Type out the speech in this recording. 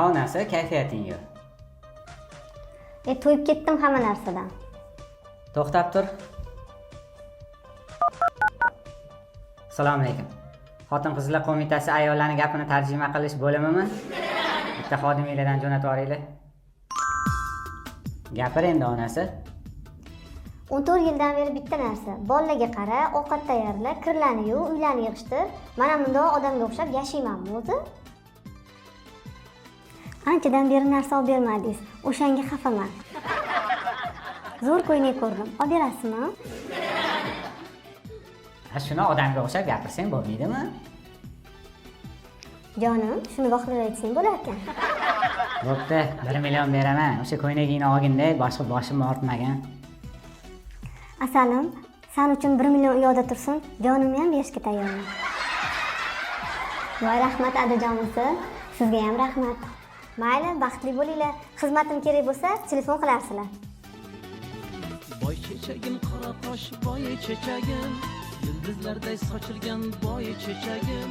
Onasi kayfiyating yo'q. To'yib ketdim hamma narsadan. To'xtab tur. Assalomu alaykum. Xotin-qizlar qo'mitasi ayollarning gapini tarjima qilish bo'limimi? Bitta xodiminglardan jo'natib yuboringlar. Gapir endi onasi. 14 yildan beri bitta narsa. Bolalarga qara, ovqat tayyorla, kirlarni yuv, uylarni yig'ishtir. Mana bundoq odamga o'xshab yashaymanmi o'zi? Anchadan beri narsa olib bermadingiz. O'shanga xafaman. Zo'r ko'ylak ko'rdim. Olib berasizmi? Shuni odamga o'xshab gapirsang bo'lmaydimi? Jonim, shuni vaqtida aytsang bo'lar ekan. Bo'pti, 1 million beraman. O'sha ko'ylagingni olgin-da, boshqa boshim ortmagan. Asalim, sen uchun 1 million uyoqda tursin, jonimni ham berishga tayyorman. Voy rahmat adajonimsiz, sizga ham rahmat. Mayli, baxtli bo'linglar. Xizmatim kerak bo'lsa, telefon qilarsizlar. Boy chechagim, qora qosh, boy chechagim, yulduzlarday sochilgan boy chechagim.